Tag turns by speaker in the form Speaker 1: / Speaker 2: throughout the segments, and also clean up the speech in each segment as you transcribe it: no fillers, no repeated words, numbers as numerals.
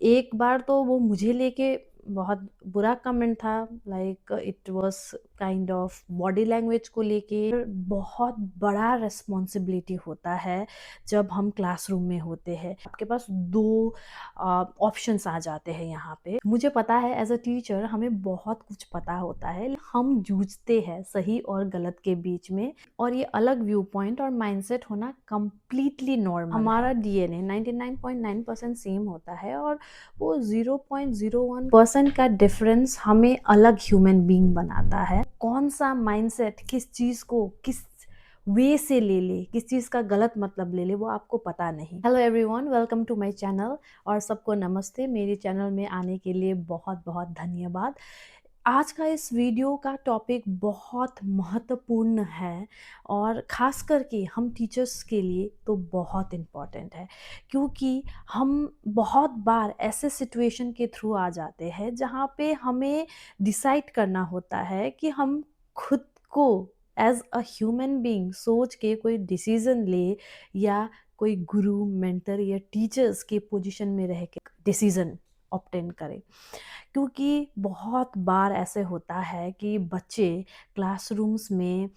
Speaker 1: एक बार तो वो मुझे लेके बहुत बुरा कमेंट था, like it was kind of body language को लेके। बहुत बड़ा रिस्पॉन्सिबिलिटी होता है जब हम क्लासरूम में होते हैं। आपके पास दो ऑप्शंस आ जाते हैं यहाँ पे। मुझे पता है एज अ टीचर हमें बहुत कुछ पता होता है, हम जूझते हैं सही और गलत के बीच में, और ये अलग व्यू पॉइंट और माइंडसेट होना कंप्लीटली नॉर्मल है। हमारा डीएनए 99.9% सेम होता है, और वो 0.01% का डिफरेंस हमें अलग ह्यूमन बीइंग बनाता है। कौन सा माइंडसेट किस चीज को किस वे से ले ले, किस चीज का गलत मतलब ले ले, वो आपको पता नहीं। Hello everyone, welcome to my channel, और सबको नमस्ते। मेरे चैनल में आने के लिए बहुत बहुत धन्यवाद। आज का इस वीडियो का टॉपिक बहुत महत्वपूर्ण है, और ख़ास करके हम टीचर्स के लिए तो बहुत इम्पॉर्टेंट है, क्योंकि हम बहुत बार ऐसे सिचुएशन के थ्रू आ जाते हैं जहाँ पे हमें डिसाइड करना होता है कि हम खुद को एज अ ह्यूमन बीइंग सोच के कोई डिसीज़न ले, या कोई गुरु, मेंटर या टीचर्स के पोजीशन में रह के डिसीज़न ऑब्टेन करें। क्योंकि बहुत बार ऐसे होता है कि बच्चे क्लासरूम्स में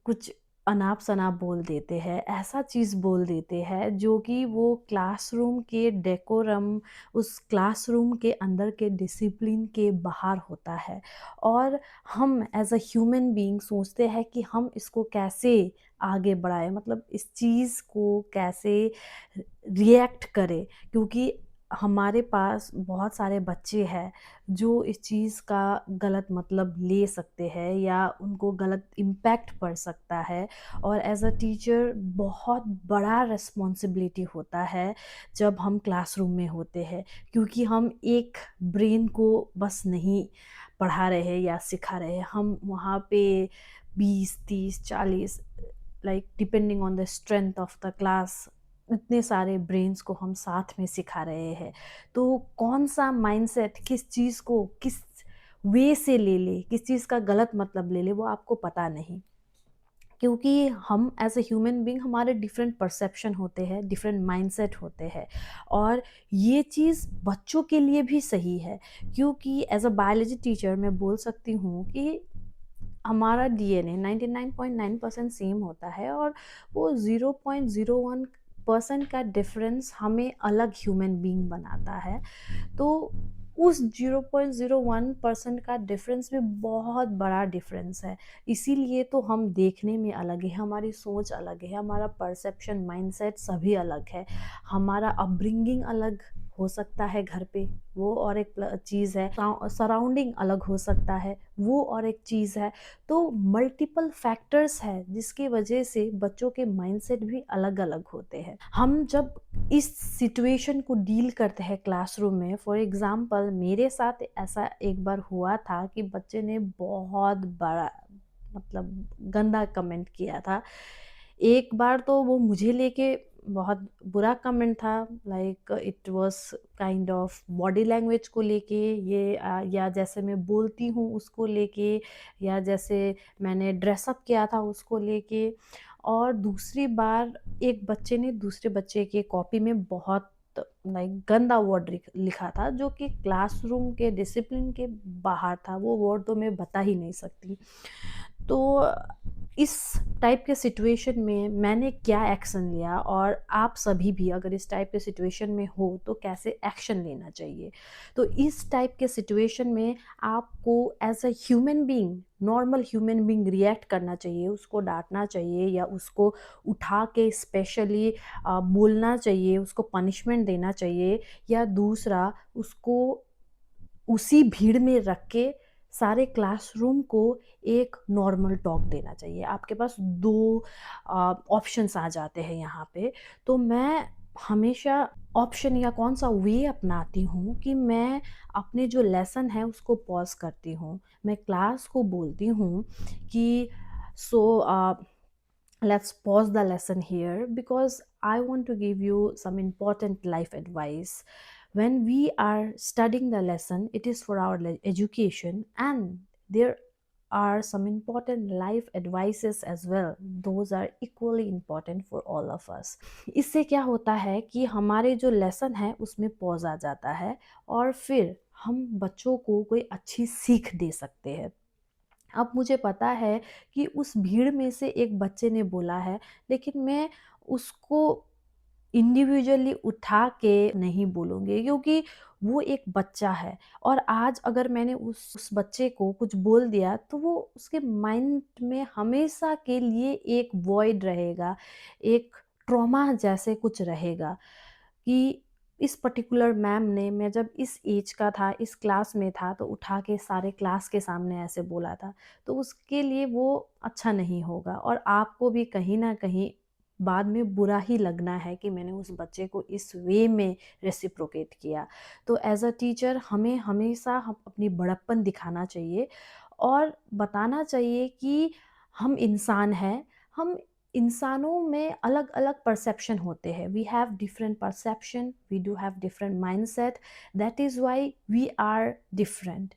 Speaker 1: कुछ अनाप-शनाप बोल देते हैं, ऐसा चीज़ बोल देते हैं जो कि वो क्लासरूम के डेकोरम, उस क्लासरूम के अंदर के डिसिप्लिन के बाहर होता है। और हम एज़ अ ह्यूमन बीइंग सोचते हैं कि हम इसको कैसे आगे बढ़ाएँ, मतलब इस चीज़ को कैसे रिएक्ट करें, क्योंकि हमारे पास बहुत सारे बच्चे हैं जो इस चीज़ का गलत मतलब ले सकते हैं, या उनको गलत इम्पैक्ट पड़ सकता है। और एज अ टीचर बहुत बड़ा रिस्पॉन्सिबिलिटी होता है जब हम क्लासरूम में होते हैं, क्योंकि हम एक ब्रेन को बस नहीं पढ़ा रहे हैं या सिखा रहे हैं, हम वहाँ पे 20, 30, 40, like depending on the strength of the class, इतने सारे ब्रेन्स को हम साथ में सिखा रहे हैं। तो कौन सा माइंडसेट किस चीज़ को किस वे से ले ले, किस चीज़ का गलत मतलब ले ले, वो आपको पता नहीं। क्योंकि हम एज अ ह्यूमन बीइंग, हमारे डिफरेंट परसेप्शन होते हैं, डिफरेंट माइंडसेट होते हैं, और ये चीज़ बच्चों के लिए भी सही है। क्योंकि एज अ बायोलॉजी टीचर मैं बोल सकती हूँ कि हमारा डीएनए 99.9% सेम होता है, और वो 0.01% का डिफरेंस हमें अलग ह्यूमन बीइंग बनाता है। तो उस 0.01% का डिफरेंस में बहुत बड़ा डिफरेंस है। इसीलिए तो हम देखने में अलग है, हमारी सोच अलग है, हमारा परसेप्शन, माइंडसेट सभी अलग है। हमारा अपब्रिंगिंग अलग हो सकता है घर पे, वो और एक चीज़ है। सराउंडिंग अलग हो सकता है, वो और एक चीज़ है। तो मल्टीपल फैक्टर्स है जिसकी वजह से बच्चों के माइंडसेट भी अलग अलग होते हैं। हम जब इस सिचुएशन को डील करते हैं क्लासरूम में, फॉर एग्जांपल मेरे साथ ऐसा एक बार हुआ था कि बच्चे ने बहुत बड़ा, मतलब गंदा कमेंट किया था। एक बार तो वो मुझे लेके बहुत बुरा कमेंट था, like it was kind of body language को लेके, ये या जैसे मैं बोलती हूँ उसको लेके, या जैसे मैंने ड्रेसअप किया था उसको लेके। और दूसरी बार एक बच्चे ने दूसरे बच्चे के कॉपी में बहुत लाइक गंदा वर्ड लिखा था, जो कि क्लासरूम के डिसिप्लिन के बाहर था। वो वर्ड तो मैं बता ही नहीं सकती। तो इस टाइप के सिचुएशन में मैंने क्या एक्शन लिया, और आप सभी भी अगर इस टाइप के सिचुएशन में हो तो कैसे एक्शन लेना चाहिए। तो इस टाइप के सिचुएशन में आपको as a human being, normal human being react करना चाहिए, उसको डांटना चाहिए, या उसको उठा के स्पेशली बोलना चाहिए, उसको पनिशमेंट देना चाहिए, या दूसरा उसको उसी भीड़ में रख के सारे क्लासरूम को एक नॉर्मल टॉक देना चाहिए। आपके पास 2 ऑप्शंस आ जाते हैं यहाँ पे। तो मैं हमेशा ऑप्शन या कौन-सा वे अपनाती हूँ कि मैं अपने जो लेसन है उसको पॉज़ करती हूँ। मैं क्लास को बोलती हूँ कि सो let's pause the lesson here, because I want to give you some important life advice. When we are studying the lesson, it is for our education, and there are some important life advices as well. Those are equally important for all of us. इससे क्या होता है कि हमारे जो lesson है उसमें pause आ जाता है और फिर हम बच्चों को कोई अच्छी सीख दे सकते हैं। अब मुझे पता है कि उस भीड़ में से एक बच्चे ने बोला है, लेकिन मैं उसको इंडिविजुअली उठा के नहीं बोलूँगी, क्योंकि वो एक बच्चा है और आज अगर मैंने उस बच्चे को कुछ बोल दिया तो वो उसके माइंड में हमेशा के लिए एक वॉइड रहेगा, एक ट्रॉमा जैसे कुछ रहेगा कि इस पर्टिकुलर मैम ने, मैं जब इस एज का था, इस क्लास में था, तो उठा के सारे क्लास के सामने ऐसे बोला था। तो उसके लिए वो अच्छा नहीं होगा और आपको भी कहीं न कहीं बाद में बुरा ही लगना है कि मैंने उस बच्चे को इस वे में रेसिप्रोकेट किया। तो एज़ अ टीचर हमें हमेशा हम अपनी बड़प्पन दिखाना चाहिए और बताना चाहिए कि हम इंसान हैं, हम इंसानों में अलग-अलग परसेप्शन होते हैं। We have different perception, we do have different mindset, that is why we are different.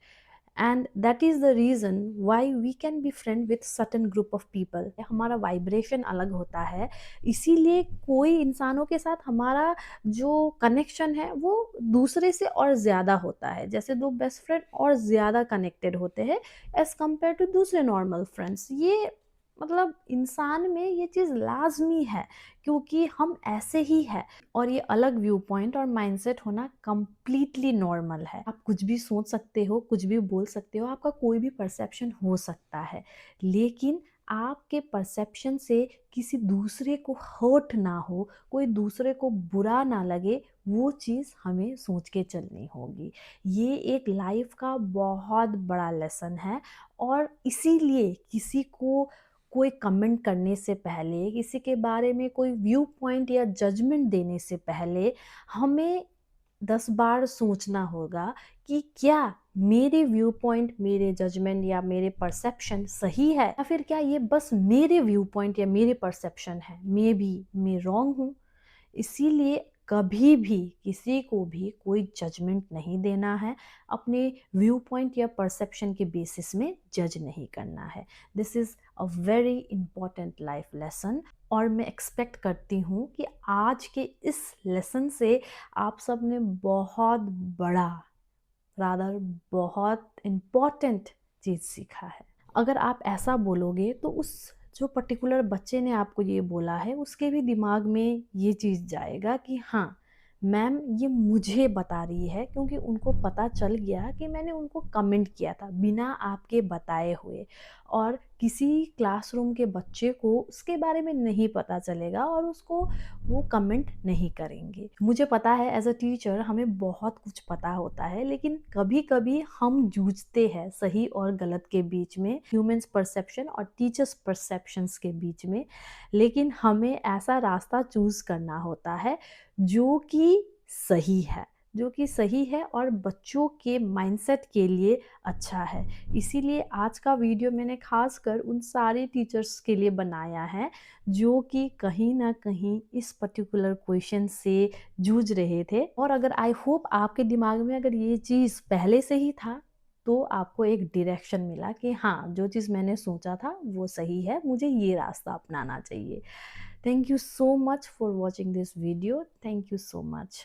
Speaker 1: And that is the reason why we can be friend with certain group of people. हमारा vibration अलग होता है, इसीलिए कोई इंसानों के साथ हमारा जो कनेक्शन है वो दूसरे से और ज़्यादा होता है। जैसे 2 बेस्ट फ्रेंड और ज़्यादा कनेक्टेड होते हैं एज़ कम्पेयर टू दूसरे नॉर्मल फ्रेंड्स। ये मतलब इंसान में ये चीज़ लाज़मी है, क्योंकि हम ऐसे ही हैं और ये अलग व्यू पॉइंट और माइंडसेट होना कंप्लीटली नॉर्मल है। आप कुछ भी सोच सकते हो, कुछ भी बोल सकते हो, आपका कोई भी परसेप्शन हो सकता है, लेकिन आपके परसेप्शन से किसी दूसरे को हर्ट ना हो, कोई दूसरे को बुरा ना लगे, वो चीज़ हमें सोच के चलनी होगी। ये एक लाइफ का बहुत बड़ा लेसन है और इसीलिए किसी को कोई कमेंट करने से पहले, किसी के बारे में कोई व्यू पॉइंट या जजमेंट देने से पहले हमें 10 बार सोचना होगा कि क्या मेरे व्यू पॉइंट, मेरे जजमेंट या मेरे परसेप्शन सही है, या फिर क्या ये बस मेरे व्यू पॉइंट या मेरे परसेप्शन है, मे बी मैं रॉन्ग हूँ। इसीलिए कभी भी किसी को भी कोई जजमेंट नहीं देना है, अपने व्यू पॉइंट या परसेप्शन के बेसिस में जज नहीं करना है। This is a very important life lesson और मैं एक्सपेक्ट करती हूँ कि आज के इस लेसन से आप सब ने बहुत बड़ा, रादर बहुत इम्पॉर्टेंट चीज़ सीखा है। अगर आप ऐसा बोलोगे तो उस जो पर्टिकुलर बच्चे ने आपको ये बोला है उसके भी दिमाग में ये चीज़ जाएगा कि हाँ, मैम ये मुझे बता रही है, क्योंकि उनको पता चल गया कि मैंने उनको कमेंट किया था बिना आपके बताए हुए, और किसी क्लासरूम के बच्चे को उसके बारे में नहीं पता चलेगा और उसको वो कमेंट नहीं करेंगे। मुझे पता है एज़ अ टीचर हमें बहुत कुछ पता होता है, लेकिन कभी-कभी हम जूझते हैं सही और गलत के बीच में, ह्यूमन्स परसेप्शन और टीचर्स परसेप्शंस के बीच में। लेकिन हमें ऐसा रास्ता चूज़ करना होता है जो कि सही है, जो कि सही है और बच्चों के माइंडसेट के लिए अच्छा है। इसीलिए आज का वीडियो मैंने ख़ासकर उन सारे टीचर्स के लिए बनाया है जो कि कहीं न कहीं इस पर्टिकुलर क्वेश्चन से जूझ रहे थे। और अगर आई होप आपके दिमाग में अगर ये चीज़ पहले से ही था, तो आपको एक डायरेक्शन मिला कि हाँ, जो चीज़ मैंने सोचा था वो सही है, मुझे ये रास्ता अपनाना चाहिए। Thank you so much for watching this video. Thank you so much.